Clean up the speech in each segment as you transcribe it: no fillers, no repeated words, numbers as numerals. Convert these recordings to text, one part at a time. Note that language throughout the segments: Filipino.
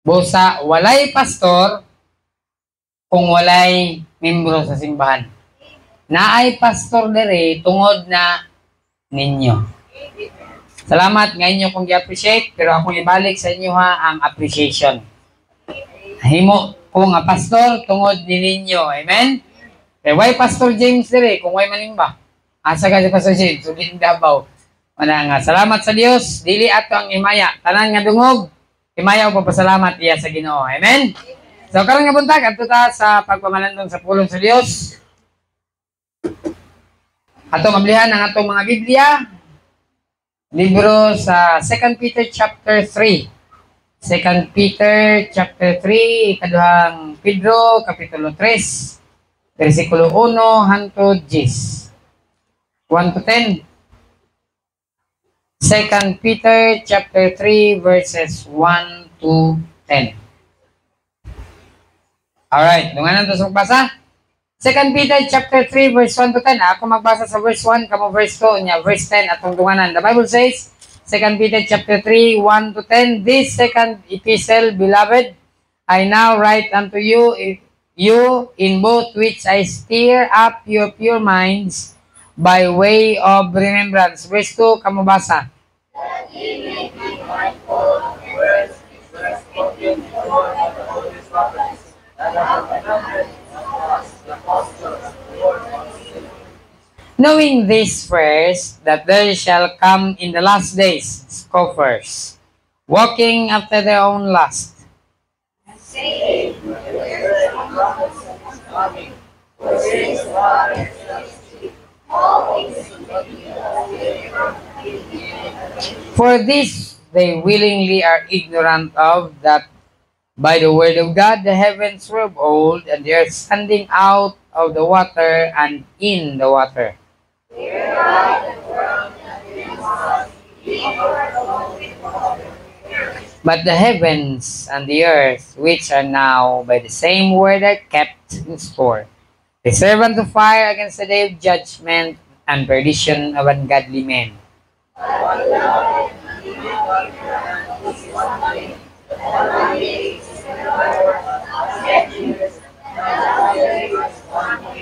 Busa walay pastor kung walay membro sa simbahan. Naay pastor dere tungod na ninyo. Salamat nga inyo kong i-appreciate, pero akong ibalik sa inyo ha ang appreciation. Himo ko nga pastor tungod ni ninyo. Amen? Kaya why Pastor James dire kung why manimba? Asa ka si Pastor James? Sulit Davao. Mana nga, salamat sa Dios. Dili ato ang himaya. Tanan nga dungog. Himaya o papasalamat iya sa Ginoo. Amen? So karon nga buntag adto ta sa pagpamalandong sa pulong sa Dios. Ato mablihan ang atong mga Biblia. Libro sa 2 Peter chapter 3. 2 Peter chapter 3, ikaduhang Pedro kapitulo 3, versikulo 1 hangtod 10. 1 to 10. 2 Peter chapter 3 verses 1 to 10. Alright, dunganan to sa magbasa. 2 Peter chapter 3 verse 1 to 10. Ako magbasa sa verse 1, kamo verse 2, nya verse 10 atong dunganan. The Bible says, 2 Peter chapter 3, 1 to 10, this second epistle, beloved, I now write unto you, in both which I stir up your pure minds by way of remembrance. Verse 2, kamo basa. That ye may be mindful of the words which were spoken before of the holy prophets, that have remembered the apostles, the Lord of the knowing this first, that there shall come in the last days scoffers, walking after their own lust. Saying, for this they willingly are ignorant of, that by the word of God the heavens were of old, and they are standing out of the water and in the water. But the heavens and the earth, which are now by the same word, are kept in store, reserved unto fire against the day of judgment and perdition of ungodly men.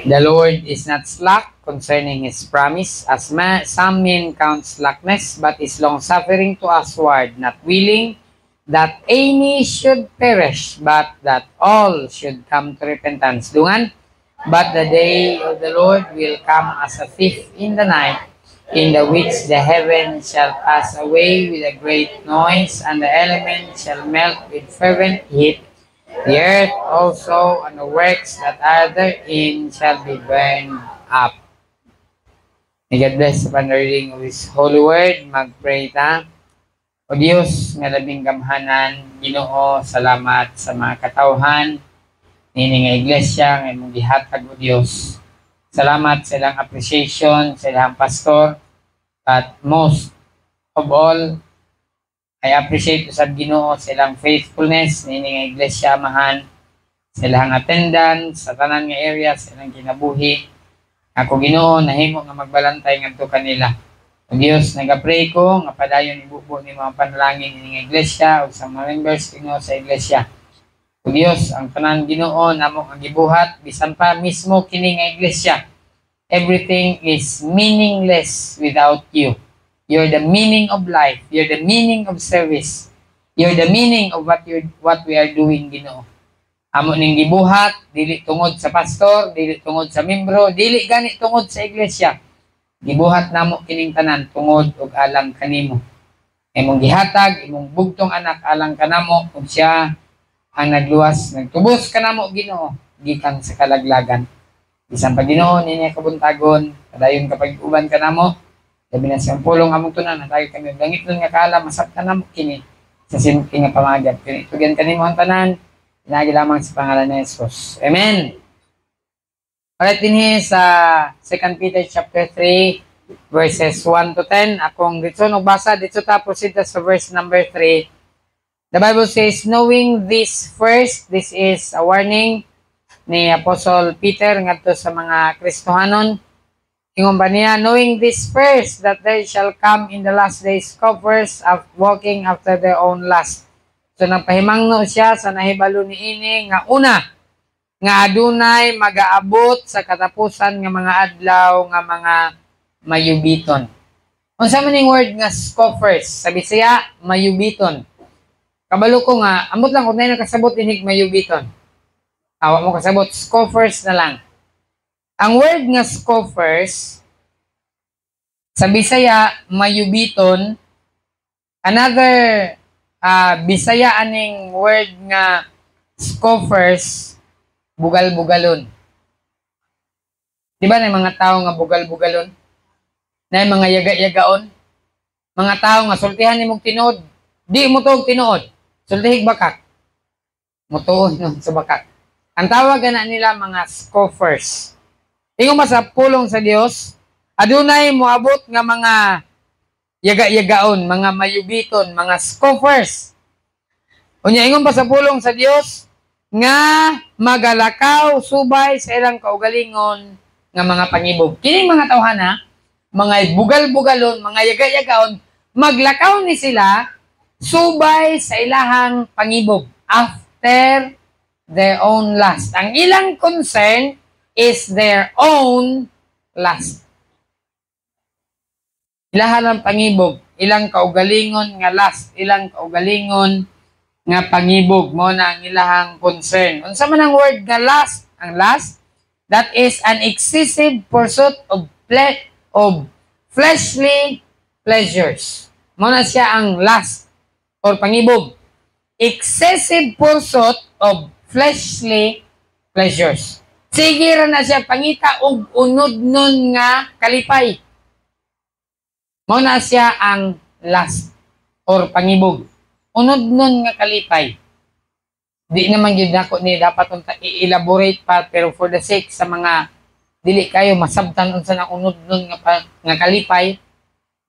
The Lord is not slack concerning his promise, as some men count slackness, but is long-suffering to usward, not willing that any should perish, but that all should come to repentance. Dungan, but the day of the Lord will come as a thief in the night, in the which the heavens shall pass away with a great noise, and the elements shall melt with fervent heat. The earth also and the works that are therein shall be burned up. May God bless the reading of His holy word. Mag-pray ta. O Diyos, nga labing gamhanan, Ginoo, salamat sa mga katawhan nini nga iglesia nga imong gihatag o Diyos. Salamat sa ilang appreciation sa ilang pastor, at most of all, I appreciate sa Ginoo sa ilang faithfulness nini nga iglesia amahan, sa ilang attendance sa tanan nga area, sa ilang kinabuhi. Ako Ginoo, nahimo nga magbalantay ngadto kanila. O Dios, nagapray ko nga padayon ibubo ni mga panalangin nini nga iglesia ug sa mga members Ginoo sa iglesia. O Dios, ang tanan Ginoo namo ang gibuhat bisan pa mismo kini nga iglesia. Everything is meaningless without you. You're the meaning of life. You're the meaning of service. You're the meaning of what we are doing, Ginoo. Amo ning gibuhat, dili tungod sa pastor, dili tungod sa membro, dili gani tungod sa iglesia. Gibuhat namo kining tanan tungod og alang kanimo. Imong gihatag, imong bugtong anak alang kanamo kung siya ang nagluwas, nagtubos kanamo, Ginoo, gikan sa kalaglagan. Bisan pa Ginoo niya kabuntagon, padayon kapag uban kanamo. Sabi na siyang pulong among tunan na tayo kami langit nun nga kala masaktan na mo kini sa simple nga pamagad. Kini itugan kanimo ang tanan, pinagi lamang sa pangalan ni Jesus. Amen. Alright, dinhi sa 2 Peter chapter 3 verses 1 to 10. Akong dito nagbasa dito ta proceed sa verse number 3. The Bible says, knowing this first, this is a warning ni Apostle Peter ngadto sa mga Kristohanon. Ingon ba niya, knowing this first, that there shall come in the last days scoffers of walking after their own lust. So So nagpahimangno siya sa nahibalo niini nga una nga adunay magaabot sa katapusan nga mga adlaw nga mga mayubiton. Unsa man ning word nga scoffers? Sa Bisaya, mayubiton. Kabalo ko nga, ambot lang kung na kasabot dinig mayubiton. Awa mo kasabot, scoffers na lang. Ang word nga scoffers, sa Bisaya, mayubiton. Another Bisaya aning word nga scoffers, bugal-bugalon. Di ba na mga tao nga bugal-bugalon? Na mga yaga-yagaon? Mga tao nga sultihan ni mong tinuod. Di mo to tinuod. Sultihig bakak. Mutuon nun sa bakak. Ang tawag na nila mga scoffers. Ingon ba sa pulong sa Dios, adunay moabot nga mga yaga-yagaon, mga mayubiton, mga scoffers. Unya ingon ba sa pulong sa Dios, nga magalakaw subay sa ilang kaugalingon nga mga pangibog. Kining mga tawhana, mga bugal-bugalon, mga yaga-yagaon, maglakaw ni sila subay sa ilahang pangibog after their own lust. Ang ilang concern is their own lust. Ilahan ang pangibog, ilang kaugalingon nga lust, ilang kaugalingon nga pangibog mo na ang ilahang concern. Unsa man ang word nga lust? Ang lust, that is an excessive pursuit of fleshly pleasures. Mo na siya ang lust or pangibog. Excessive pursuit of fleshly pleasures. Sige ra na siya pangita og unod nun nga kalipay. Mo na siya ang lust or pangibog. Unod nun nga kalipay. Di naman yun ako ni dapat i-elaborate pa, pero for the sake sa mga dili kayo masabtan unsa na unod nun nga kalipay,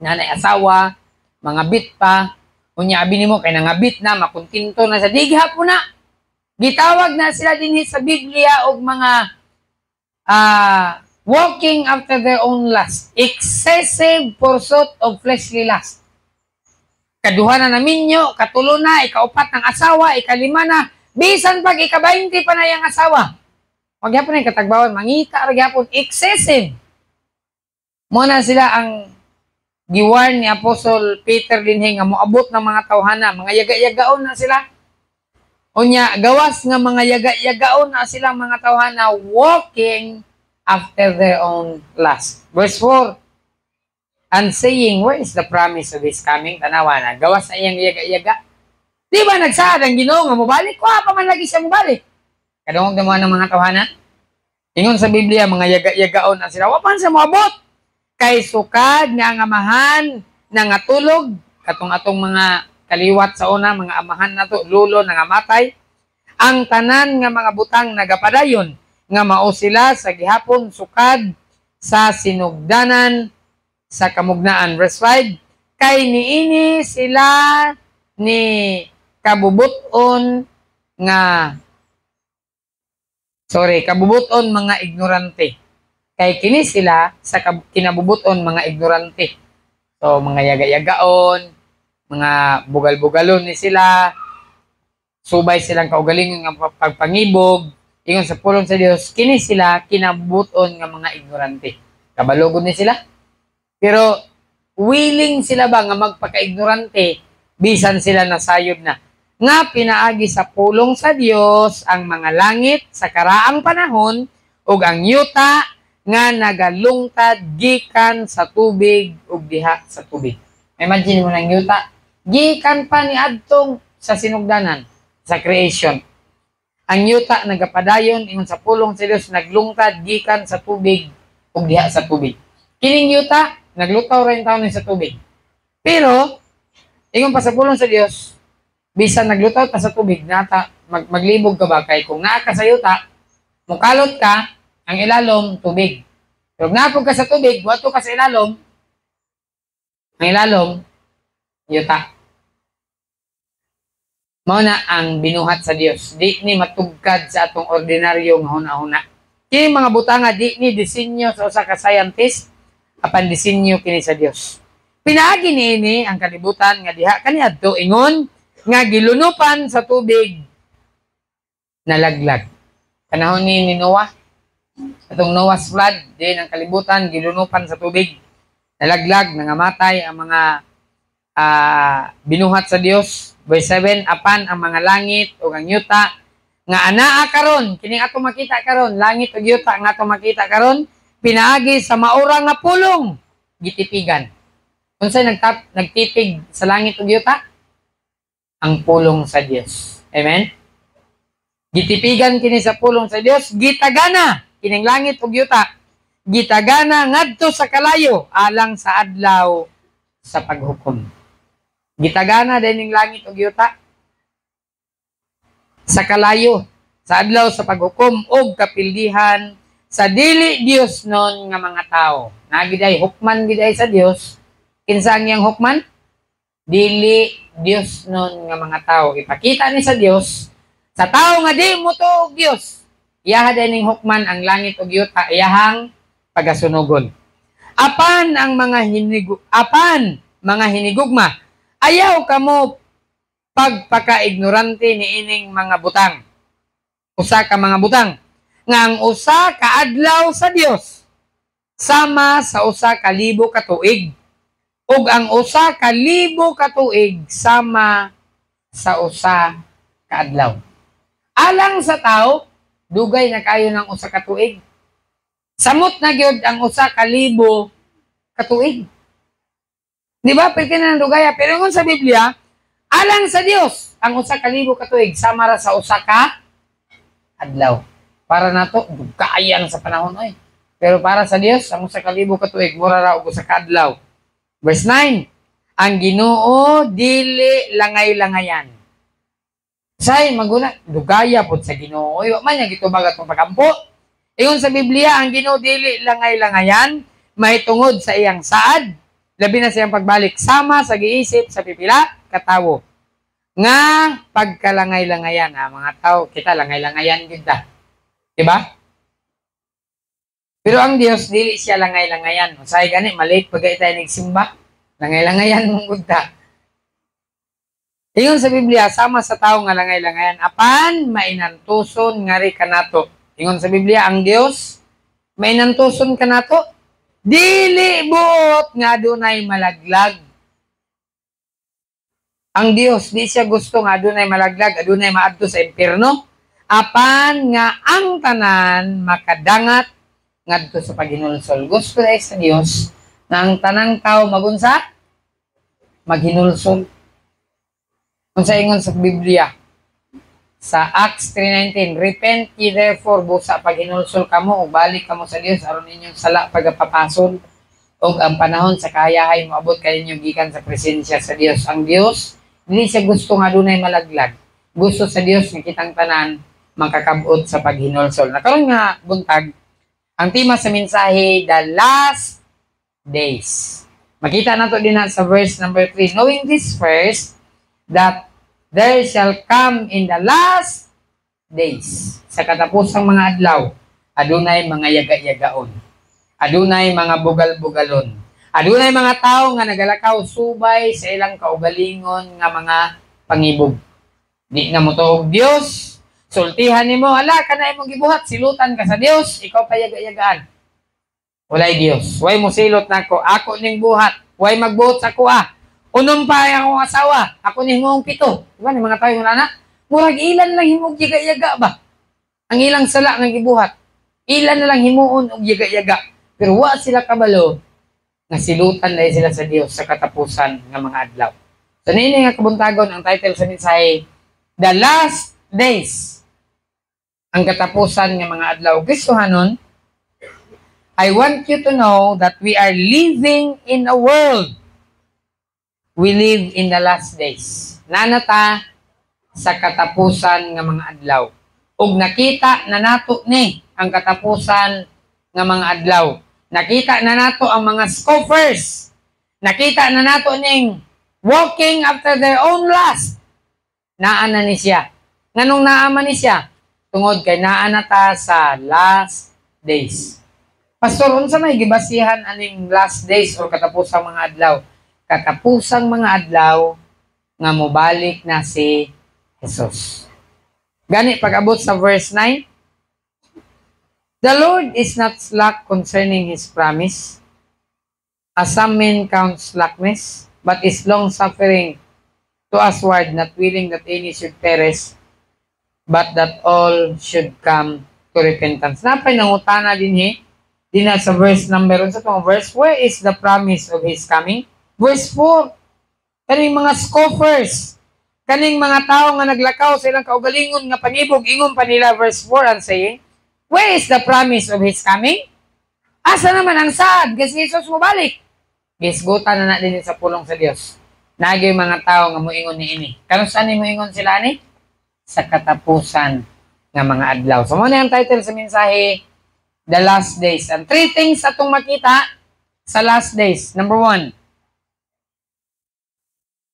nanay asawa, mga bit pa, unya abi nimo kay nangabit na, makuntinto na sa digha po na. Gitawag na sila dinhi sa Biblia og mga walking after their own lust. Excessive pursuit of fleshly lust. Kaduha na naminyo, katulo na, ikaupat ng asawa, ikalima na, bisan pag ika-20 pa na yung asawa. Huwag yapon na yung katagbawan, mangita, huwag yapon, excessive. Muna sila ang giwarn ni Apostle Peter dinhi nga moabot ng mga tawhana, mga yaga-yagaon na sila. Unya, gawas nga mga yaga-yagaon na sila mga tawhana, walking after their own lust. Verse 4, and saying, where is the promise of his coming? Tanawa na, gawas na iyang yaga-yaga. Di ba nagsaad ang Ginoo nga mubalik? Kuha pa man lagi siya mubalik. Kadungog naman ng mga tawhana. Ingon sa Biblia, mga yaga-yagaon na sila. Wapan sa moabot. Kay sukad nga ang amahan na nga tulog. Katong-atong mga kaliwat sa una, mga amahan na to, lulo na nga matay. Ang tanan nga mga butang nagapadayon. Nga mao sila sa gihapon sukad sa sinugdanan sa kamugnaan. Verse 5, kay niini sila ni kabubuton mga ignorante. Kay kini sila sa kinabubuton mga ignorante. So, mga yaga-yagaon, mga bugal-bugalon ni sila, subay silang kaugalingon nga pagpangibog, ingon sa pulong sa Dios, kini sila kinabubuton nga mga ignorante. Kabalugod ni sila. Pero willing sila ba nga magpaka-ignorante bisan sila nasayod na? Nga pinaagi sa pulong sa Dios ang mga langit sa karaang panahon ug ang yuta nga nagalungtad gikan sa tubig ug diha sa tubig. Imagine mo nang yuta gikan pa ni adtong sa sinugdanan sa creation. Ang yuta nagapadayon ingon sa pulong sa Dios naglungtad gikan sa tubig ug diha sa tubig. Kining yuta naglutaw rin taon sa tubig. Pero, ingon pa sa pulong sa Dios, bisan naglutaw ka sa tubig, maglibog ka ba? Kay kung naa ka sa yuta, mukalot ka, ang ilalom, tubig. Pero napog ka sa tubig, buhato ka sa ilalom, ang ilalom, yuta. Mao na ang binuhat sa Dios. Di ni matugkad sa atong ordinaryong huna-huna. Kini mga butanga, di ni disenyo sa usa ka scientist, apan disenyo kini sa Dios. Pinaagi niini ang kalibutan nga diha kaniadto ingon nga gilunupan sa tubig nalaglag. Panahon ni Noah, atong Noah's flood, din ang kalibutan gilunupan sa tubig nalaglag, nangamatay ang mga binuhat sa Dios. Verse 7, apan ang mga langit o ang yuta nga anaa karon, kining ato makita karon, langit o yuta nga ato makita karon, pinaagi sa maura nga pulong gitipigan. Unsay nagtipig sa langit ug yuta? Ang pulong sa Dios. Amen. Gitipigan kini sa pulong sa Dios, gitagana kining langit ug yuta. Gitagana ngadto sa kalayo alang sa adlaw sa paghukom. Gitagana dining langit ug yuta sa kalayo sa adlaw sa paghukom og kapildihan sa dili Dios non nga mga tao. Nagiday hukman giday sa Dios. Kinsa ang iyang hukman? Dili Dios non nga mga tao. Ipakita ni sa Dios sa tao nga di mo to og Dios. Iyaha dining hukman ang langit ug yuta, iyahang pagasunugon. Apan mga hinigugma, ayaw kamo pagpaka-ignorante ni ining mga butang. Usa ka mga butang nga ang usa ka adlaw sa Dios sama sa usa ka libo ka tuig, ug ang usa ka libo ka tuig sama sa usa ka adlaw. Alang sa tao, dugay na kayo ng usa ka tuig. Samot na gyud ang usa ka libo ka tuig. Di ba? Pwede na dugaya. Pero kung sa Biblia, alang sa Dios, ang usa ka libo ka tuig sama ra sa usa ka adlaw. Para nato dugayang sa panahon oy. Pero para sa Dios, ang usa ka libo ka tuig mura ra og usa ka adlaw. Verse 9. Ang Ginoo dili langay-langayan. Say maguna dugaya pod sa Ginoo. Oy, wa man nya gitubag atong pagampo. Ingon sa Biblia, ang Ginoo dili langay-langayan, mahitungod sa iyang saad, labi na sa iyang pagbalik sama sa giisip sa pipila katawo. Nga pagkalangay-langayan, mga tao, kita langay-langayan kita. Diba? Pero ang Dios dili siya langay-langayan. Usay gani malik pag tayo nagsimba, langay-langayan mong gudta. Ingon sa Biblia, sama sa tao nga langay-langayan, apan mainantuson ngari kanato. Ingon sa Biblia, ang Dios mainantuson kanato, dili buot nga adunay malaglag. Ang Dios di siya gusto nga adunay malaglag, adunay maadto sa impierno, apan nga ang tanan makadangat ngadto sa paghinulsol. Gusto dai sa Dios nga ang tanang tao magunsa maghinulsol. Unsa ingon sa Biblia sa Acts 3:19, repent ye therefore busa paghinulsol kamo ug balik kamo sa Dios aron inyong sala pagapapason ug ang panahon sa kayahay moabot kaninyo gikan sa presensya sa Dios. Ang Dios dili siya gusto nga dunay malaglag. Gusto sa Dios nga kitang tanan makakabot sa paghinulsol. Nakaroon nga buntag ang tema sa mensahe, the last days. Makita nato din sa verse number 3. Knowing this first, that there shall come in the last days. Sa katapusang mga adlaw, adunay mga yaga-yagaon. Adunay mga bugal-bugalon. Adunay mga tao nga nagalakaw subay sa ilang kaugalingon nga mga pangibog. Di na mo to og Dios, sultihan nimo, ala ka na imong gibuhat, silutan ka sa Dios, ikaw pa yaga-yagaan. Walay Dios, way mo silot nako, ako ning buhat, way magbuhat sa kuha. Unom pa akong asawa, ako ning mong pito. Diba ni mga tao yung anak? Murag ilan lang himog yaga-yaga ba? Ang ilang sala nga gibuhat. Ilan na lang himuon og yaga-yaga. Pero wa sila kabalo nga silutan na sila sa Dios sa katapusan ng mga adlaw. So nini nga kabuntagon ang title sa mensahe, The Last Days. Ang katapusan ng mga adlaw. Kristohanon, I want you to know that we are living in a world. We live in the last days. Nanata sa katapusan ng mga adlaw. Ug nakita na nato ni ang katapusan ng mga adlaw. Nakita na nato ang mga scoffers. Nakita na nato ning walking after their own lust. Naan na ni siya. Nganong naaman ni siya? Tungod kay naan na ta sa last days. Pastor, unsa may gibasihan aning last days o katapusang mga adlaw? Katapusang mga adlaw, nga mobalik na si Jesus. Gani pag-abot sa verse 9, the Lord is not slack concerning His promise, as some men count slackness, but is long-suffering to usward, not willing that any should perish, but that all should come to repentance. Napay nangutana din sa verse number 1 sa itong verse, where is the promise of His coming? Verse 4, kaning mga scoffers, kaning mga tao nga naglakaw sa ilang kaugalingon nga panibog, ingon pa nila verse 4 and saying, where is the promise of His coming? Asa naman ang saad? Kasi Jesus mo balik. Gisgutan na din sa pulong sa Dios. Nagyoy mga tao nga moingon ni ini. Karon saan ni moingon sila ni? Sa katapusan nga mga adlaw. So mo na ang title sa mensahe, The Last Days. And 3 things atong makita sa last days. Number 1,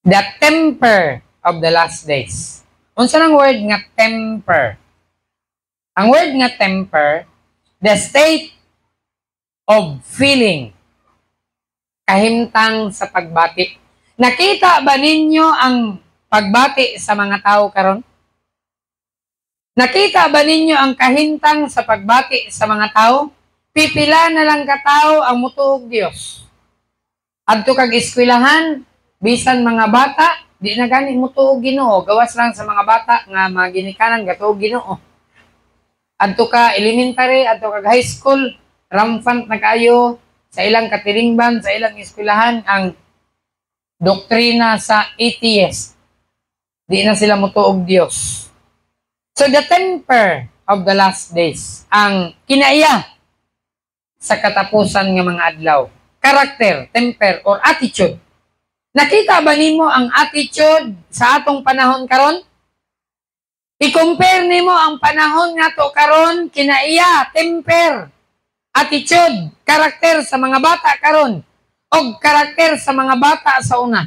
the temper of the last days. Unsa nang word nga temper? Ang word nga temper, the state of feeling, kahimtang sa pagbati. Nakita ba ninyo ang pagbati sa mga tao karon? Nakita ba ninyo ang kahintang sa pagbati sa mga tao? Pipila na lang katao ang mutuog Dios. Adto kag eskwelahan, bisan mga bata, di na gani mutuog Ginoo. Gawas lang sa mga bata nga maginikanan gatuog Ginoo. Adto ka elementary, adto kag high school, rampant na kayo sa ilang katilingban, sa ilang eskwelahan ang doktrina sa atheist. Di na sila mutuog Dios. So the temper of the last days, ang kinaiya sa katapusan ng mga adlaw. Character, temper, or attitude. Nakita ba nimo ang attitude sa atong panahon karon? I-compare nimo ang panahon nga to karon, kinaiya, temper, attitude, character sa mga bata karon, o character sa mga bata sa una.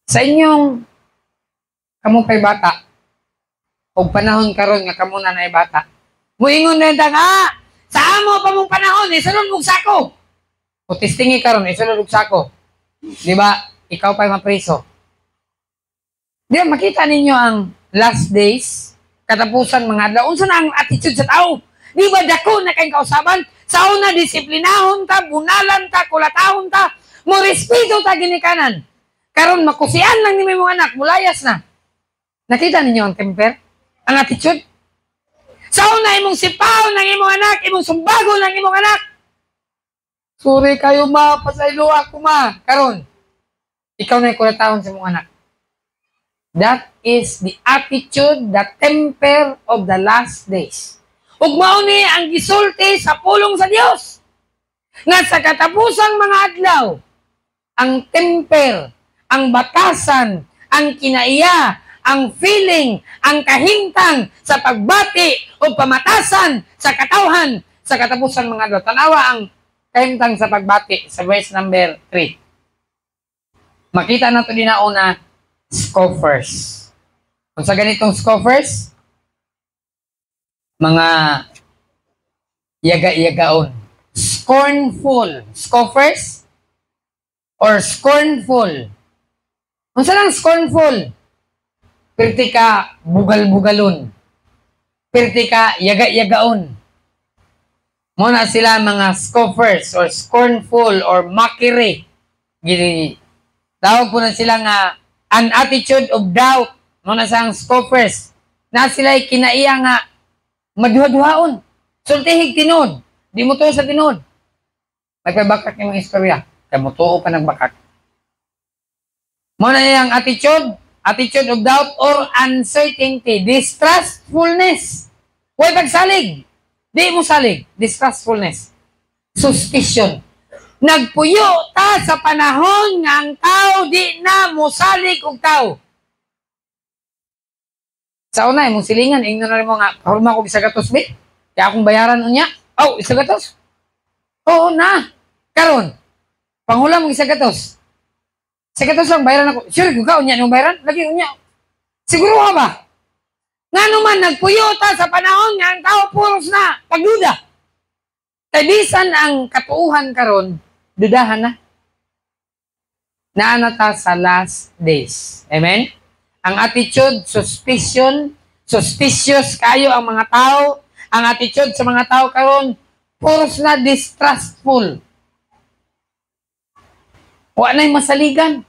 Sa inyong kamo pa'y bata, o panahon karon nga kamo na ay bata, muingon na sa amo pa mong panahon, isunod mong sako. O testingi karon, isunod mong sako. Di ba? Ikaw pa'y mapriso. Di ba, makita ninyo ang last days, katapusan mga adlaw. Unsa na ang attitude sa tao? Di ba dako na kayong kausaban? Sa una, disiplinahon ta, bunalan ta, kulatahon ta, mo respeto ta ginikanan. Karon makusian lang ni may mga anak, mulayas na. Nakita ninyo ang temper? Ang attitude? Sa una, imong sipaw ng imong anak, imong sumbago ng imong anak. Sorry kayo ma, pasaylo ako ma. Karon, ikaw na kulatahon sa imong anak. That is the attitude, the temper of the last days. Ug mao ni ang gisulti sa pulong sa Dios. Nga sa katapusang mga adlaw, ang temper, ang batasan, ang kinaiya, ang feeling, ang kahintang sa pagbati o pamatasan sa katawhan sa katapusan mga adlaw. Tanawa ang kahintang sa pagbati sa verse number 3. Makita nato din na una, scoffers. Kung sa ganitong scoffers, mga yaga-yagaon. Scornful. Scoffers or scornful. Kung saan ang scornful? Pirti ka bugal-bugalon. Pirti ka yaga-yagaon. Muna sila mga scoffers or scornful or mockery. Tawag po na sila nga an attitude of doubt. Muna sa ang scoffers. Na sila kinaiya nga maduha-duhaon. Sultihig tinod. Di mo to sa tinod. Nagpabakak yung istorya. Kaya mo to pa nagbakak. Muna niyang attitude of doubt or uncertainty, distrustfulness. Huwag pagsalig. Di mo salig. Distrustfulness. Suspicion. Nagpuyo ta sa panahon nga ang tao di na mo salig og tao. Sa una, mong silingan, ingno na rin mo nga, kahulma ko isagatos, be. Kaya akong bayaran unya. Oh, isagatos. Oo na. Karon, panghula mong isagatos. Isagatos lang, bayaran ako. Sure, kung ka, unya nung bayaran, lagi unya. Siguro ka ba? Nga naman, nagpuyo ta sa panahon nga ang tao puros na pagduda. Kaya bisan ang katuuhan karon, dudahan na. na anata sa last days. Amen? Ang attitude, suspicious kayo ang mga tao. Ang attitude sa mga tao karon puros na distrustful. Wa na'y masaligan.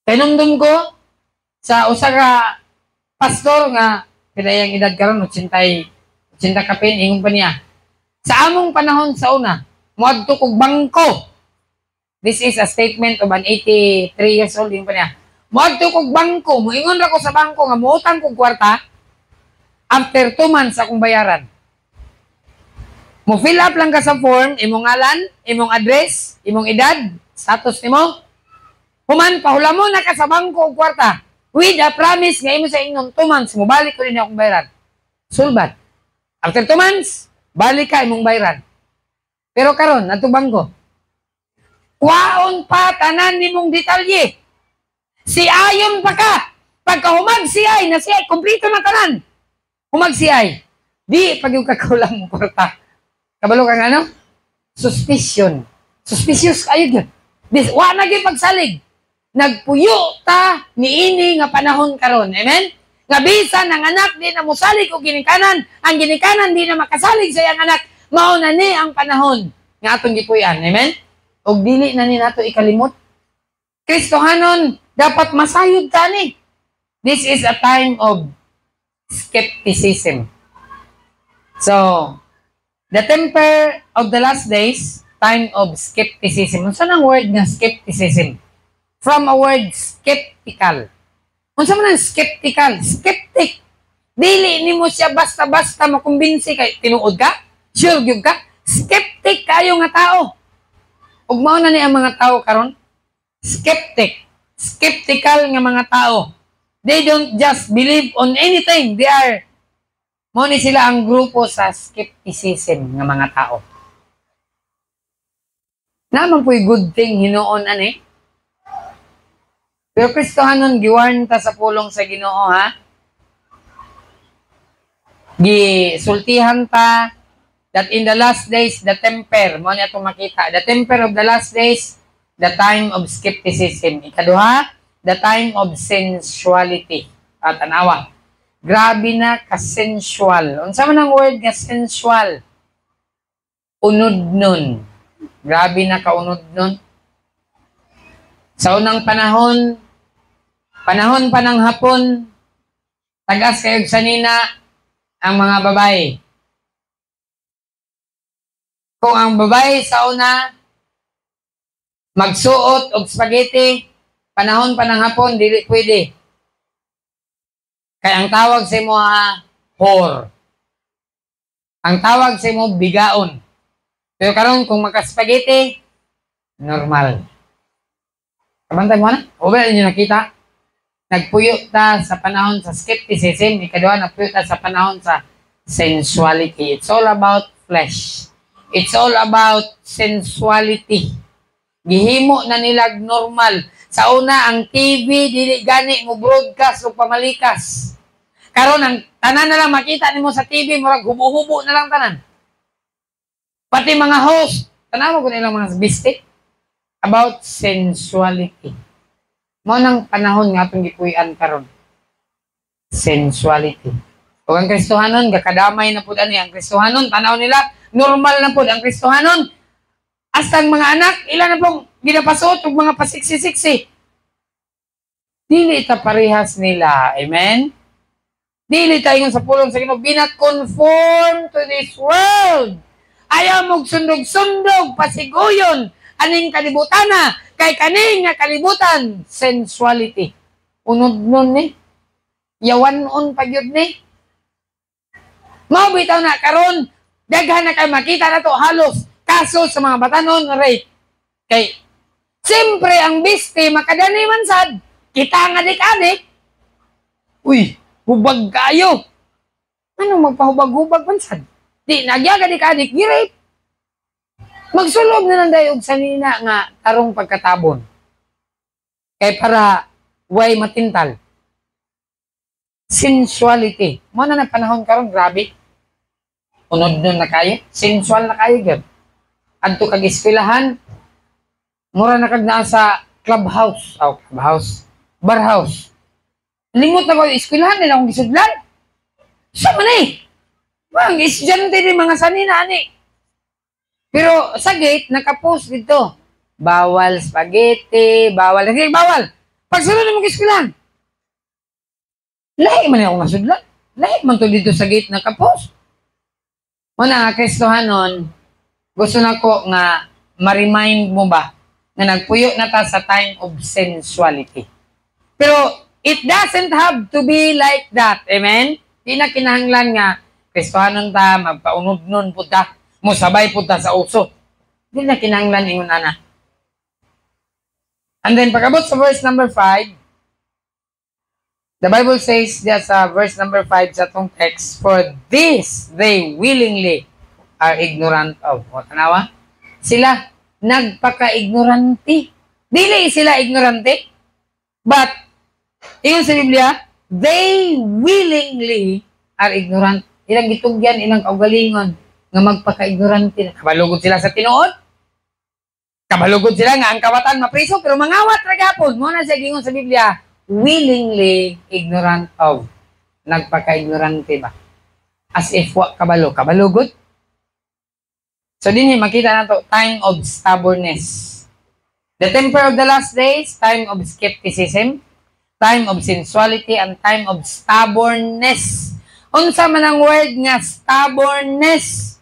Tinumdum ko sa usa ka pastor nga pinayang edad karon 80 kapin ingon pa niya. Sa among panahon sa una, moadto kog bangko. This is a statement of an 83 years old ingon pa niya. Moadto kog bangko, moingon ra ko sa bangko nga muutang kog kwarta after 2 months akong bayaran. Mo fill up lang ka sa form, imong ngalan, imong address, imong edad, status nimo. Human, pahula mo na ka sa bangko o kwarta. With a promise nga imo sa inyong 2 months, mo balik ko rin akong bayaran. Sulbat. After 2 months, balik ka imong bayaran. Pero karon nato bangko. Kwaon pa tanan nimong detalye. Si ayon pa ka. Pagka humag si ay, na si ay, kumplito na tanan. Humag si ay. Di, pag yung kakaulang mo kwarta. Kabalo kang ano? Suspicion. Suspicious kayo yun. Wa na gyud pagsalig. Nagpuyo ta niini nga panahon karon. Amen? Nga bisan ang anak di na mosalig og ginikanan, ang ginikanan di na makasalig sa iyang anak, mao na ni ang panahon nga atong gipuy-an. Amen? Og dili na ni nato ikalimot. Kristohanon dapat masayod ta ni. This is a time of skepticism. So, the temper of the last days, time of skepticism. Unsa nang word nga skepticism? From a word skeptical. Unsa man ang skeptical? Skeptic. Dili nimo siya basta-basta makumbinsi kay tinuod ka? Sure gyud ka? Skeptic kayo nga tao. Ug mao na ni ang mga tao karon? Skeptic. Skeptical nga mga tao. They don't just believe on anything. They are mao ni sila ang grupo sa skepticism nga mga tao. Naman po'y good thing hinuon ani. Pero Kristohanon giwarn ta sa pulong sa Ginoo ha. Gisultihan ta that in the last days the temper mo niya itong makita. The temper of the last days, the time of skepticism. Ikaduha, the time of sensuality. At anawa. Grabe na ka-sensual. Unsa man ang word nga sensual? Unod nun. Grabe na kaunod nun. Sa unang panahon pa ng hapon, tagas kayog sanina ang mga babae. Kung ang babae sa una magsuot og spaghetti, panahon pa ng hapon, dili pwede. Kaya ang tawag sa imo whore. Ang tawag sa imo bigaon. Pero karon kung makaspaghetti, normal. Kabantay mo na? O ba ninyo nakita? Nagpuyo ta sa panahon sa skepticism. Ikaduha, nagpuyo ta sa panahon sa sensuality. It's all about flesh. It's all about sensuality. Gihimo na nilag normal. Sa una, ang TV, dili gani mo broadcast o pamalikas. Karon ang tanan na lang makita nimo sa TV, murag hubo-hubo na lang tanan. Pati mga host, tanaw ko nilang mga bistik about sensuality. Mo nang panahon nga atong gipuy-an karon. Sensuality. O ang Kristohanon, gakadamay na pud ani ang Kristohanon, tanaw nila, normal na pud ang Kristohanon. Hasta ang mga anak, ilan na pong ginapasot og mga pasiksi-siksi. Dili ta parehas nila. Amen? Dili tayo sa pulong sa Ginoo, be not conform to this world. Ayaw mong sundog-sundog, pasiguyon, aning kalibutana, kay kaning nga kalibutan, sensuality. Unod nun ni, yawanon pagyod ni. Mabitaw na karon, daghan na kayo makita na to halos, kaso sa mga batanon, rape. Kay, siyempre ang biste, makadani man sad, kita nga dik-adik. Uy, hubag kayo. Ano magpahubag-hubag man sad? Di, nagyaga dik-adik, gi-rape. Magsulog na lang dayog sa nina nga tarong pagkatabon. Kay para way matintal. Sensuality. Mo na panahon karon grabe. Unod nun na kayo. Sensual na kayo gyud. Adto kag eskwelahan, Mura na kag nasa clubhouse, clubhouse, barhouse. Limot na ko, eskwelahan nila akong gisudlan. Sa man eh. Bang, estudyante din mga sanina, ani. Pero sa gate, nakapost dito. Bawal spaghetti, bawal. Hindi, bawal. Pagsunod na mga eskwelahan. Lahi man akong nasudlan. Lahi man to dito sa gate nakapost. Una, Kristohanon, gusto na ko nga ma-remind mo ba na nagpuyo na ta sa time of sensuality. Pero it doesn't have to be like that. Amen? Di na kinahanglan nga Kristohanon ta, magpaunod-nun po ta, musabay po ta sa uso. Di na kinahanglan ingon ana. And then pag-abot sa verse number 5, the Bible says that sa verse number 5 sa itong text, for this they willingly are ignorant of. O, tanawa? Sila nagpaka-ignorante. Dili sila ignorante. But, ingon sa Biblia, they willingly are ignorant. Ilang gitugyan, ilang kaugalingon nga magpaka-ignorante. Kabalugod sila sa tinuod. Kabalugod sila nga ang kawatan mapriso, pero mangawat ragapon. Muna siya gingon sa Biblia, willingly ignorant of. Nagpaka-ignorante ba? As if wa kabalo. Kabalugod. So din makita na to, time of stubbornness. The temper of the last days, time of skepticism, time of sensuality, and time of stubbornness. Unsa man ang word nga stubbornness?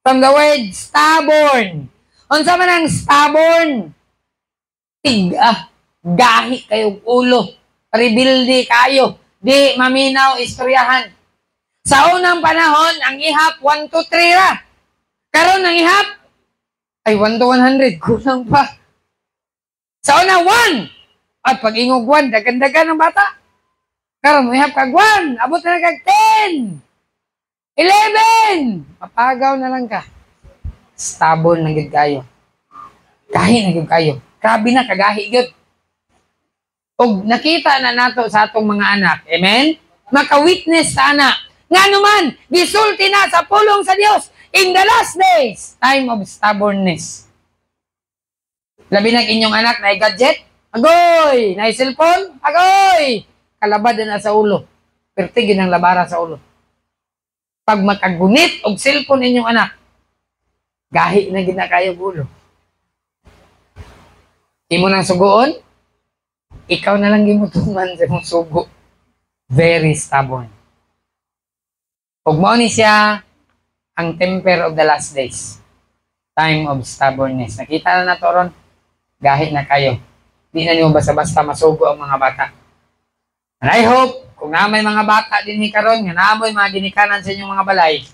From the word stubborn. Unsa man ang stubborn? Gahi kayo ulo. Rebildi kayo. Di maminaw istoryahan. Sa unang panahon, ang ihap 1 to 3 ra. Karon ang ihap ay 1 to 100. Kulang pa. Sa una, 1. At pag ingog 1, dagan-dagan ng bata. Karon mo ihap kag 1. Abot na kag 10. 11. Mapagaw na lang ka. Stubborn na gid kayo. Gahi na gid kayo. Grabe na, kagahi gid. Og nakita na nato sa atong mga anak. Amen? Maka-witness sa anak. Nga naman, gisulti na sa pulong sa Dios in the last days, time of stubbornness. Labi na inyong anak na gadget, agoy! Na cellphone, agoy! Kalabad na sa ulo. Pertigin ang labara sa ulo. Pag makagunit og cellphone inyong anak, gahi na ginakayo ulo. Imo nang sugoon, ikaw na lang gimutuman sa mong sugo. Very stubborn. Ug mao ni siya ang temper of the last days. Time of stubbornness. Nakita na nato ron. Gahit na kayo. Di na niyo basta-basta masugo ang mga bata. And I hope, kung namay mga bata din ni karon, nga naamoy mga ginikanan sa inyong mga balay,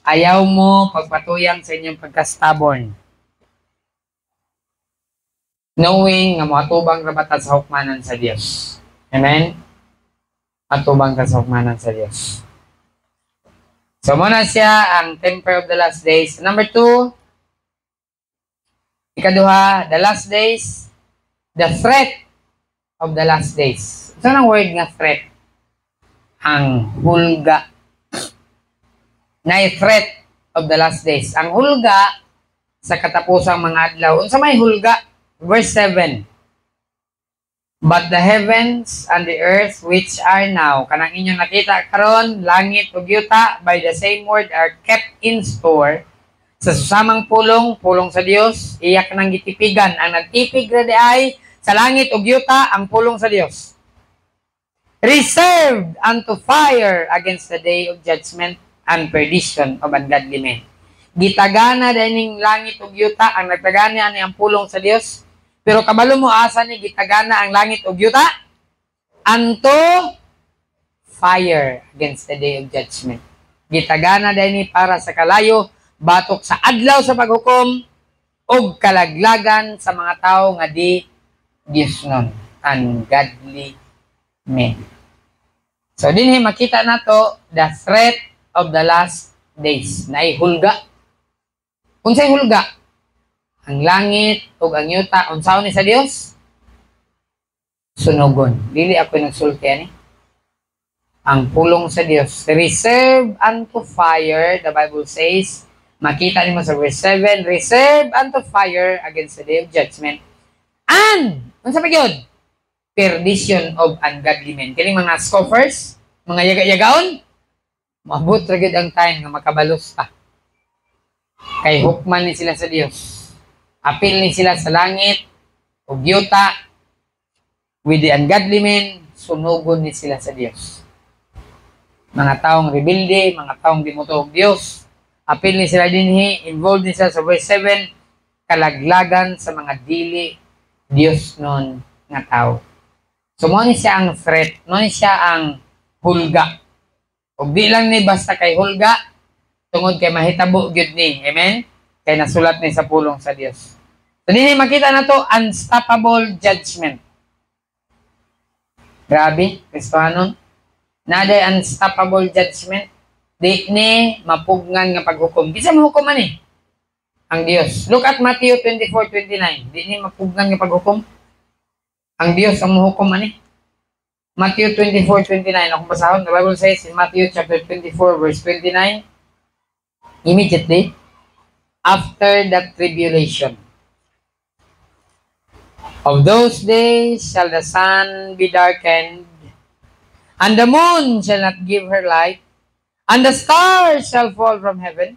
ayaw mo pagpatuyang sa inyong pagka-stubborn. Knowing nga matubang rabatan sa hukmanan sa Dios. Amen? Matubang ka sa hukmanan sa Dios. So, muna siya ang temper of the last days. Number 2, ikaduha, the last days, the threat of the last days. Ito ang word nga threat. Ang hulga. Na threat of the last days. Ang hulga sa katapusang mga adlaw. Unsa may hulga? Verse 7. But the heavens and the earth which are now, kanang inyong nakita karon, langit ug yuta, by the same word are kept in store sa susamang pulong, pulong sa Dios, iyak nang gitipigan. Ang nagtipig na di ay sa langit ug yuta, ang pulong sa Dios. Reserved unto fire against the day of judgment and perdition of ungodly men. Gitagana dining langit ug yuta, ang nagtagana ni ang pulong sa Dios. Pero kabalo mo asa ni gitagana ang langit ug yuta unto fire against the day of judgment. Gitagana dinhi para sa kalayo batok sa adlaw sa paghukom ug kalaglagan sa mga tawo nga di Diosnon, ungodly men. So dinhi makita nato the threat of the last days. Naay hulga. Unsay hulga? Ang langit ug ang yuta unsaon ni sa Dios? Sunugon. Dili ako nagsulti ani. Ang pulong sa Dios reserved unto fire, the Bible says, Makita nimo sa verse 7, reserve unto fire against the day of judgment. And, unsa pa gyud? Perdition of ungodly men. Kini mga scoffers, mga yaga-yagaon, maabot ra gyud ang time nga makabalos ta. Kay hukman ni sila sa Dios. Apil ni sila sa langit ug yuta. With the ungodly men, sunugon ni sila sa Dios. Mga taong rebelde, mga taong di mo tuog Dios. Apil ni sila dinhi, involved ni sila sa verse 7, kalaglagan sa mga dili Dios nun nga tao. So, mo ni siya ang threat, mo ni siya ang hulga. O di lang ni basta kay hulga, tungod kay mahitabo gyud ni. Amen? Kay nasulat ni sa pulong sa Dios. So, dinhi makita na to, unstoppable judgment. Grabe, Kristohanon. Naday unstoppable judgment. Di ni mapugnan nga paghukom. Bisa mahukom man eh. Ang Dios. Look at Matthew 24:29. Di ni mapugnan nga paghukom. Ang Dios ang mahukom man eh. Matthew 24:29. Akong basahon, the Bible says in Matthew chapter 24 verse 29, immediately after the tribulation of those days shall the sun be darkened, and the moon shall not give her light, and the stars shall fall from heaven,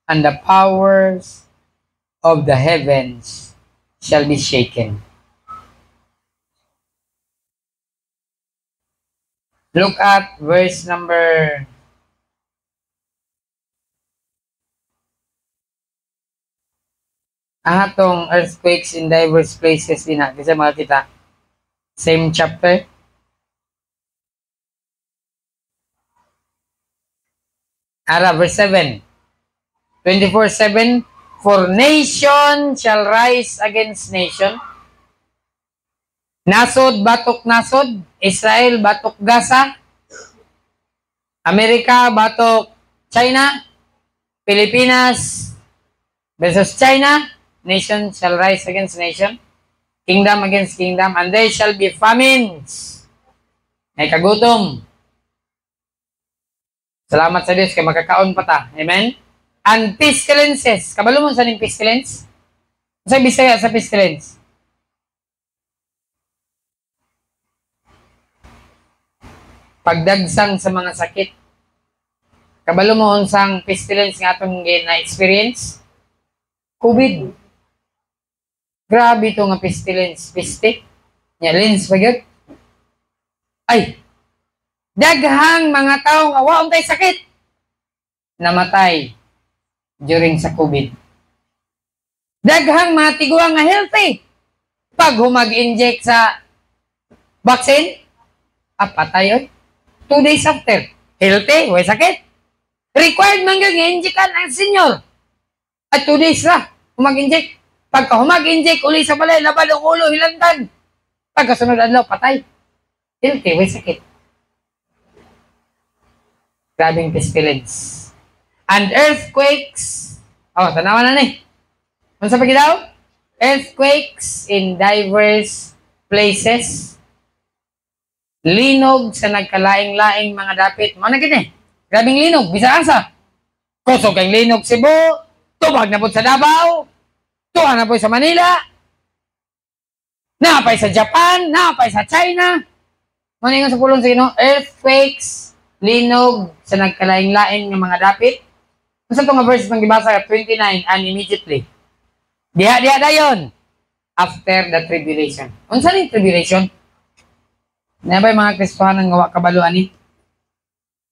and the powers of the heavens shall be shaken. Look at verse number 'ang atong earthquakes in diverse places din natin sa mga kita. Same chapter. Ara, verse 7. 24:7. For nation shall rise against nation. Nasod, batok nasod. Israel, batok Gaza. Amerika, batok China. Pilipinas versus China. Nation shall rise against nation. Kingdom against kingdom. And there shall be famines. May kagutom. Salamat sa Diyos kay makakaon pa ta. Amen? And pestilences. Kabalo mo sa ning pestilence? Sa Bisaya sa pestilence? Pagdagsang sa mga sakit. Kabalo mo unsang pestilence nga atong na-experience? COVID. Grabe ito nga pestilence. Peste. Nya lens pa gyud. Ay, daghang mga tao nga waong tay sakit namatay during sa COVID. Daghang mga tiguang nga healthy pag humag-inject sa vaccine, patay yun. 2 days after, healthy, way sakit. Required man nga injectan ang senior. At 2 days na, humag-inject. Pagka humag-inject, uli sa balay, labad ang ulo, hilantan. Pagkasunod adlaw, patay. Healthy, way sakit. Grabing pestilence. And earthquakes. Oh, tanawa na ni. Ano sa pagidaw? Earthquakes in diverse places. Linog sa nagkalaing-laing mga dapit. Mga gini. Grabing linog. Bisa asa. Kusog ang linog Cebu. Tubag na po sa Davao. Tuwa na po sa Manila. Napay sa Japan. Napay sa China. Maningan sa pulong sino? Earthquakes. Linog sa nagkalaing-laing ng mga dapit. Sa itong verse ng gibasa 29, and immediately. Diha dayon. After the tribulation. Unsa ni tribulation? Nabay mga Kristohanon nga wa kabaluan ni.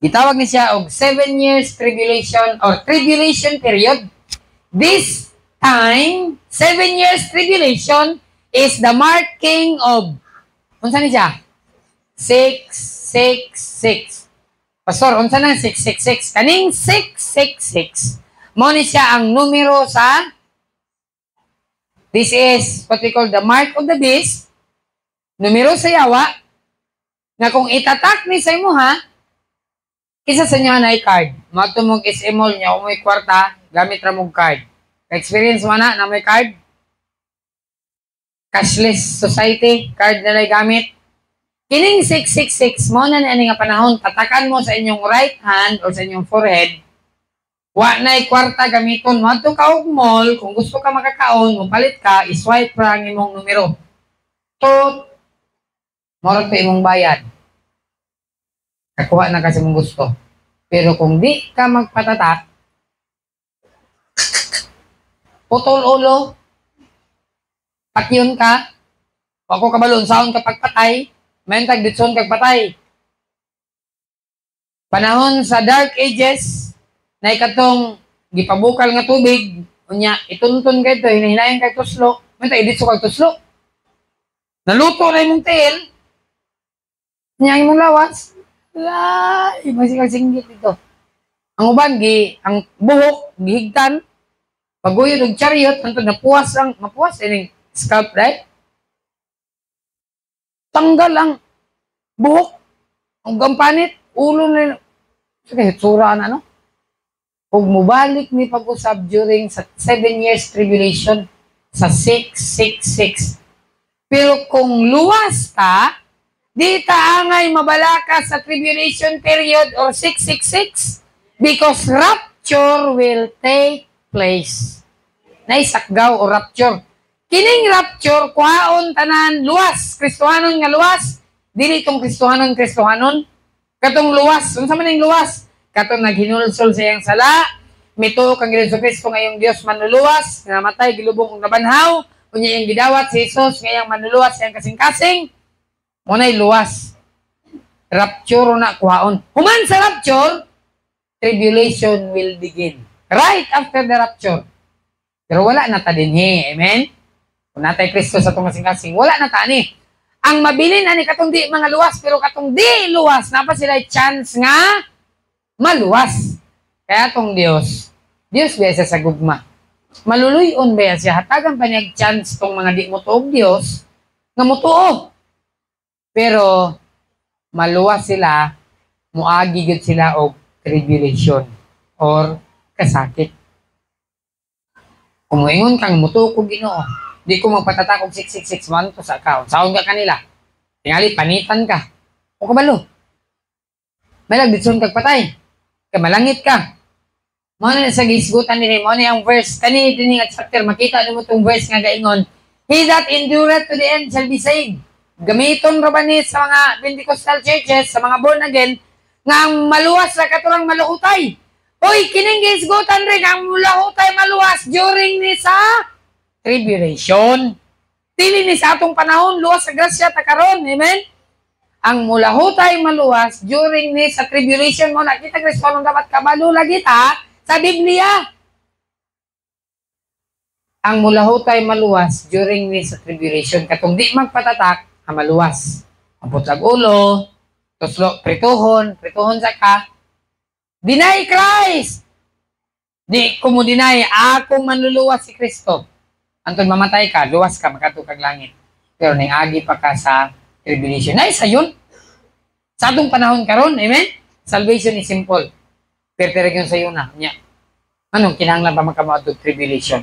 Gitawag ni siya og 7 years tribulation or tribulation period. This time, 7 years tribulation is the marking of unsa ni siya? 666. Pastor, unsa nang 666? Kaning 666, mo ni siya ang numero sa, this is what we call the mark of the beast, numero sa yawa, na kung itatak ni sa imo ha, kisa sa inyo na card, matumog is imol niya, kung may kwarta, gamit ra mong card. Experience mo na may card? Cashless society, card na lang gamit. Kining 666 mo na nga panahon, tatakan mo sa inyong right hand or sa inyong forehead, Wa na'y kwarta gamiton. Madto ka og mall, kung gusto ka makakaon, mapalit ka, iswipe ra ang imong numero. Tot, moro pa imong bayad. Kakuha na kasi mong gusto. Pero kung di ka magpatatak, putol ulo, pakyon ka, ako kabalon, saon ka pagpatay, mentag ditson kag patay. Panahon sa Dark Ages, na ikatong gipabukal nga tubig, unya ituntun kay ito, hinahinayan kay tuslo, mentag iditso kag tuslo. Naluto na imong tail, unya imong lawas, wala, masing singgit ito. Ang uban, ang buhok, gihigtan, paguyod og chariot, antod mapuwas ining scalp, right? Tanggal ang buhok, ang gampanit, ulo na, sige, tsura na, no? Kung mubalik ni pag-usab during sa 7 years tribulation, sa 666. Pero kung luwas ka, di taangay mabalaka sa tribulation period or 666 because rapture will take place. Naisakgaw o rapture. Kining rapture, kuhaon tanan, luwas. Kristohanon nga luwas. Dili itong Kristohanon. Katong luwas. Unsa man yung luwas? Katong naghinulsol sa iyang sala. Mito kang Jesu Kristo ngayong Dios manluluwas. Namatay, gilubong kong nabanhaw. Kunya yung gidawat si Jesus ngayong manluluwas sa iyang kasing-kasing. Muna'y luwas. Rapture na kuhaon. Human sa rapture, tribulation will begin. Right after the rapture. Pero wala na ta dinhi. Amen? Kung natay Kristo sa itong kasing-kasing, wala na ta ni. Ang mabilin ani katong di mga luwas, pero katong di luwas, napa sila chance nga maluwas. Kaya itong Diyos biya sa gugma. Maluluyon ba siya? Hatagan pa niya chance itong mga di mo tuog Diyos, nga mo tuo. Pero maluwas sila, muagigod sila og tribulation or kasakit. Kung ngayon kang mutuo ko Ginoo, di ko magpatatakog 6661 to sa account. Saan ka kanila? Tingali, panitan ka. O kabalo. May nagditsun kag patay. Kamalangit ka. Muna na sa gisgutan din, muna yung verse. Kanini din nga chapter, makita mo itong verse nga gaingon. He that endureth to the end shall be saved. Gamiton rabanit sa mga Pentecostal churches, sa mga born again, nga ang maluwas na katurang maluhutay. Uy, kining gisgutan rin, ang maluhutay maluwas during ni sa tribulation. Dili ni sa atong panahon, luwas sa grasya takaron. Amen? Ang mulahutay maluwas during ni sa tribulation mo, nakita Kristo nung dapat kabalo lagi ta sa Biblia. Ang mulahutay maluwas during ni sa tribulation, katong di magpatatak, ang maluwas. Ang putlag ulo, tuslo, prituhon sa ka. Deny Christ! Di ko mo deny, akong manluluwas si Kristo. Antong mamatay ka, luwas ka, makatukag langit. Pero nangagi pa ka sa tribulation. Ay, sa yun. Sa atong panahon karon, amen? Salvation is simple. Pero yun sa yun na. Anong kinahanglan pa makamatog tribulation?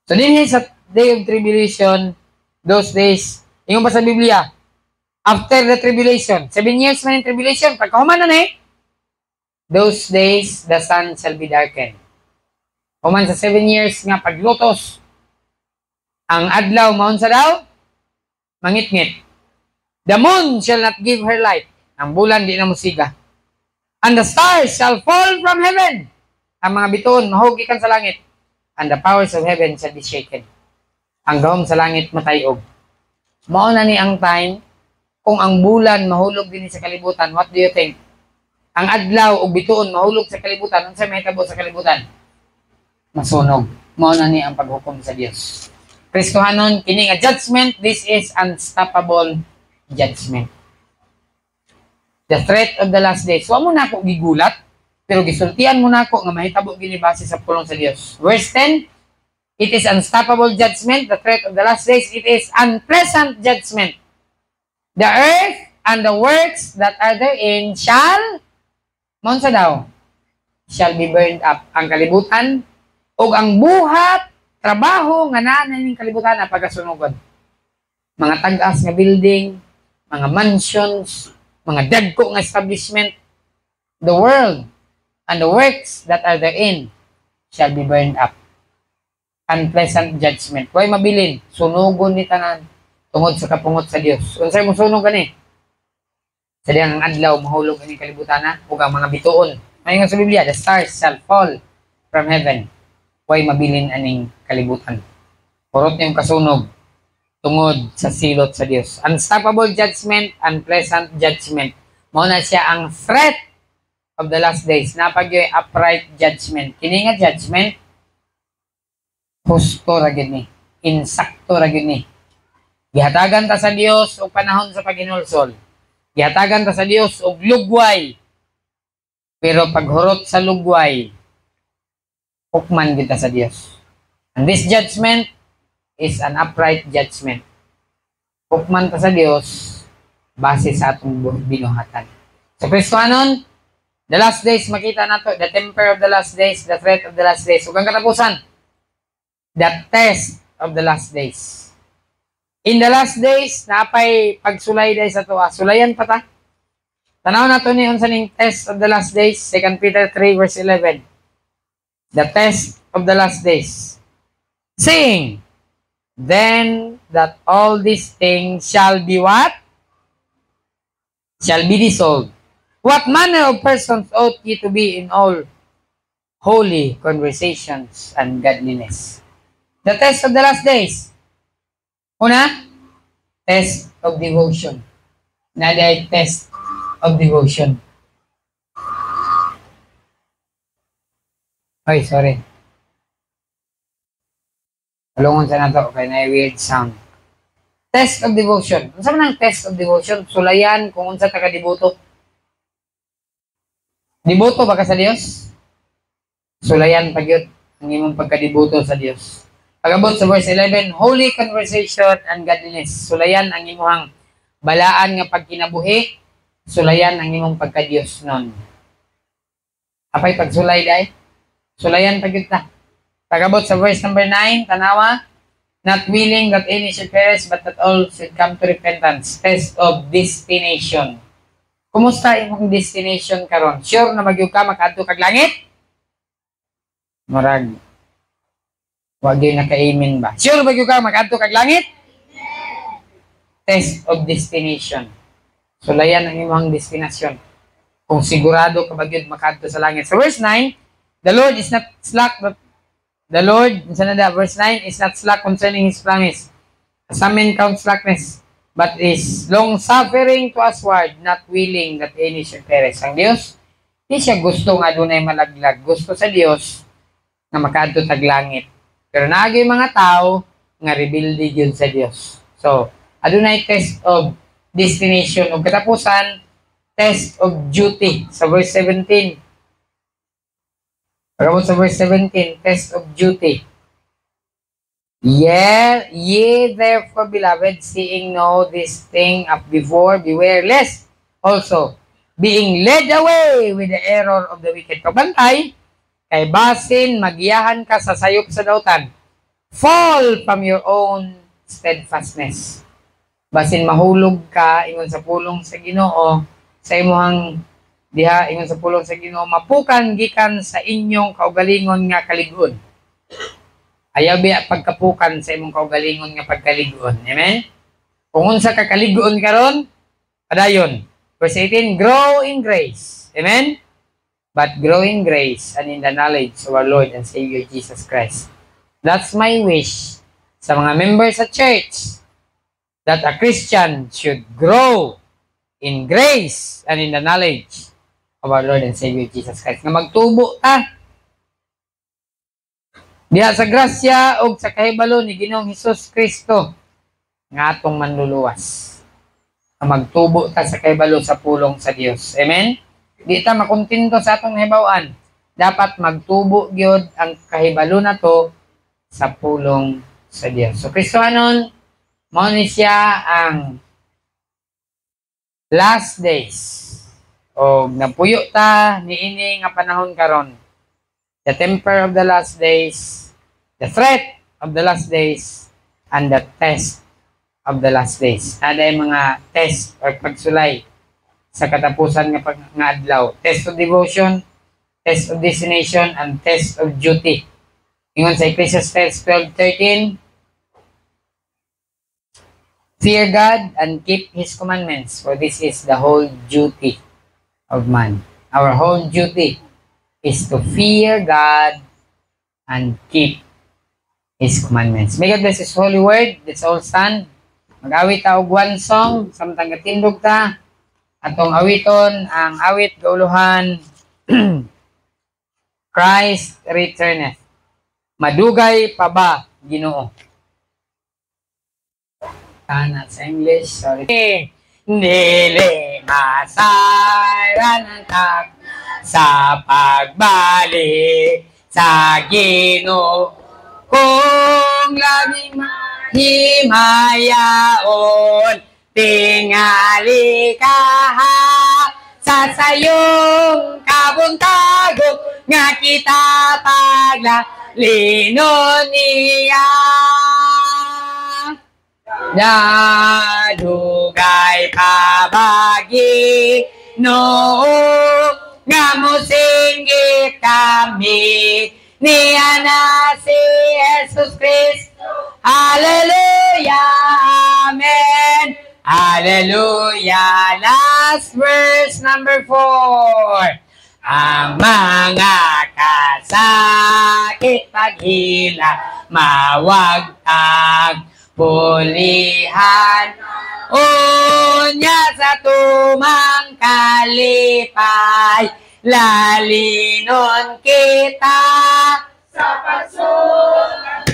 So, din sa day of tribulation, those days, yung pa sa Biblia, after the tribulation, 7 years man yung tribulation, pagkahuman na those days, the sun shall be darkened. Human sa 7 years nga paglutos, ang adlaw, maun sa daw, mangit-ngit. The moon shall not give her light. Ang bulan di na musiga. And the stars shall fall from heaven. Ang mga bituon, mahugikan sa langit. And the powers of heaven shall be shaken. Ang gawom sa langit matayog. Mauna ni ang time, kung ang bulan mahulog din sa kalibutan, what do you think? Ang adlaw o bituon mahulog sa kalibutan, ang sa may tabo sa kalibutan? Masunog. Mauna ni ang paghukom sa Diyos. Kristohanon, kini nga judgment, this is unstoppable judgment. The threat of the last days. Wa mo na ako gigulat, pero gisultian mo na ako nga mahitabo gini base sa pulong sa Dios. Verse 10, it is unstoppable judgment. The threat of the last days, it is unpleasant judgment. The earth and the works that are therein shall, monsa daw, shall be burned up. Ang kalibutan, o ang buhat, trabaho, nga nanay ng kalibutan na pagkasunugan. Mga tag-as nga building, mga mansions, mga dagko nga establishment, the world and the works that are therein shall be burned up. Unpleasant judgment. Huwag mabilin. Sunugon ni tanan tungod sa kapungot sa Dios. Unsay mo sunog gani? Sa diyang adlaw mahulog ani kalibutan na ug ang mga bituon. Mayon sa Biblia, the stars shall fall from heaven. Huwag mabilin aning kalibutan. Purot niyong kasunog tungod sa silot sa Dios. Unstoppable judgment, unpleasant judgment. Mao na siya ang threat of the last days. Napagyoy upright judgment. Kini nga judgment, husto ra gyud ni, insakto ra gyud ni. Gihatagan ta sa Dios og panahon sa paghinulsol. Gihatagan ta sa Dios og lugway. Pero paghurot sa lugway, hukman kita sa Dios. And this judgment is an upright judgment. Hukman ta sa Dios base sa atong binuhatan. Sa Kristohanon, the last days, makita nato the temper of the last days, the threat of the last days. Ug ang katapusan, the test of the last days. In the last days, napay pagsulay dahil sa tuwa. Sulayan pa ta. Tanaw na to ni unsa ning test of the last days. 2 Peter 3 verse 11. The test of the last days. Saying, then that all these things shall be what? Shall be dissolved. What manner of persons ought ye to be in all holy conversations and godliness? The test of the last days. Una, test of devotion. Naday test of devotion. Ay, sorry. Talungon sa nato, kaya na weird sound. Test of devotion. Unsa man ang test of devotion? Sulayan kung unsa ta ka diboto. Diboto ba ka sa Dios? Sulayan pag yun ang imong pagkadiboto sa Dios. Pag-abot sa verse 11, holy conversation and godliness. Sulayan ang imong balaan nga pagkinabuhi. Sulayan ang imong pagka-Dios nun. Apay pagsulay day? Sulayan pag yun ta. Pag-abot sa verse number 9, tanawa, not willing that any should perish, but that all should come to repentance. Test of destination. Kumusta imong destination karon? Sure na magyud ka makaadto kag langit? Murag wag gyud naka-amen ba? Sure ba gyud ka makaadto kag langit? Test of destination. Sulayan ang imong destination. Kung sigurado ka ba gyud makaadto sa langit. So verse 9, the Lord is not slack, but the Lord, verse 9, is not slack concerning His promise. Some men count slackness, but is long-suffering to usward, not willing that any should perish. Ang Dios, di siya gusto nga dunay malaglag. Gusto sa Dios na makaadto tag langit. Pero naagay mga tao nga rebelde yun sa Dios. So, adunay test of destination o katapusan, test of duty. Sa verse 17, pagkabot sa verse 17, test of duty. Ye therefore, beloved, seeing know this thing of before, beware lest also being led away with the error of the wicked. Pabantay, kay basin magiyahan ka sa sayop sa dautan, fall from your own steadfastness. Basin mahulog ka ingon sa pulong sa Ginoo, sa imong diha ingon sa pulong sa Ginoo, mapukan gikan sa inyong kaugalingon nga kalig-on. Ayaw biya pagkapukan sa imong kaugalingon nga pagkalig-on. Amen? Kung unsa ka kalig-on karon, padayon. Verse 18, grow in grace. Amen? But grow in grace and in the knowledge of our Lord and Savior Jesus Christ. That's my wish sa mga members sa church, that a Christian should grow in grace and in the knowledge of our Lord and Savior Jesus Christ. Nga magtubo ta diha sa grasya o sa kahibalo ni Ginoong Hesus Kristo nga atong manluluwas. Nga magtubo ta sa kahibalo sa pulong sa Dios. Amen? Di ta makontento sa atong nahibaw-an. Dapat magtubo gyud ang kahibalo na to sa pulong sa Dios. So Kristohanon, mao ni siya ang last days. O napuyo ta niini nga panahon karon. The temper of the last days, the threat of the last days, and the test of the last days. Ada mga test or pagsulay sa katapusan nga adlaw. Test of devotion, test of destination, and test of duty. Ingon sa Ecclesiastes 12:13, fear God and keep His commandments, for this is the whole duty of man. Our whole duty is to fear God and keep His commandments. May God bless His holy word. Let's all stand. Mag-awit ta og one song, samtang katindog ta. Atong awiton ang awit gauluhan, Christ returneth. Madugay pa ba, Ginoo? Kana sa English, sorry. Dili masayran ang tag sa pagbalik sa Ginoo. Kung labing mahimayaon, tingali ka ha sa sayong kabuntagong nga kita paglalinon niya. Nadugay pabagi noong nga musinggit kami niya na si Jesus Cristo. Hallelujah, Amen, Hallelujah. Last verse, number 4. Ang mga kasakit paghila mawagtag pulihan unya sa tumang kalipay lalinon kita sa pagsulat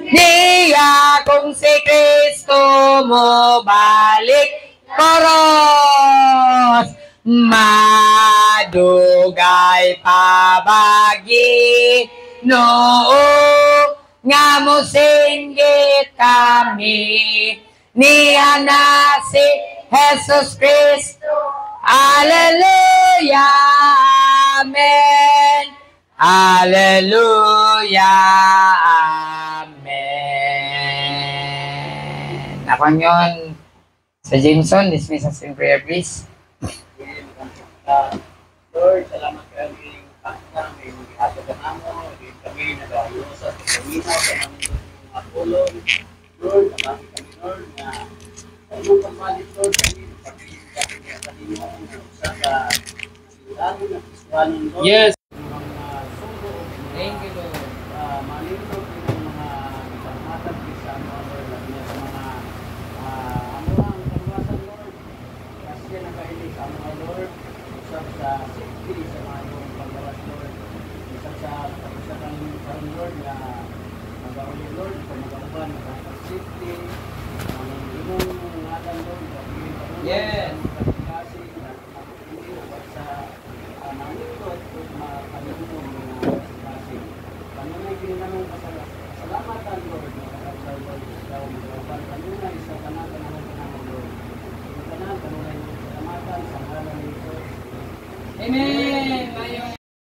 niya kung si Kristo mo balik koros madugay pabagi noong nga musinggit kami niya na si Jesus Cristo. Hallelujah, Amen, Hallelujah, Amen. Nakon yun sa Jameson, dismiss us in prayer please. Lord, salamat kami pagkakang may mag-ihatod na namo, kami nag-ayusa sa kamina sa namin mga tulong. Lord, salamat kami Lord na sa iyong pagpalit Lord kami pag-iisip kami sa inyo na usa sa lalo na Kristiyanon Lord. Yes. Mga sugo, Thank you Lord. malingkod ng mga pagmatag sa mga Lord, labi na sa mga amuang kaluwasan Lord. Kasi na kaili sa mga Lord, usap sa safety sa mga iyong paggawas Lord. Usap sa pag-usapan ng Lord na mag-auli Lord, kung mag-auban, mag-safety, ang imong ngalan Lord, Yes. kasi hindi upag sa nangikot kung makalimong mga kasi. Kanunay ginanong pasalamatan Lord, makakasal Lord, ikaw mag-auban, kanunay sa kanang-kanang Lord. Kanunay pasalamatan sa ngalan ni Jesus. Amen. Mayong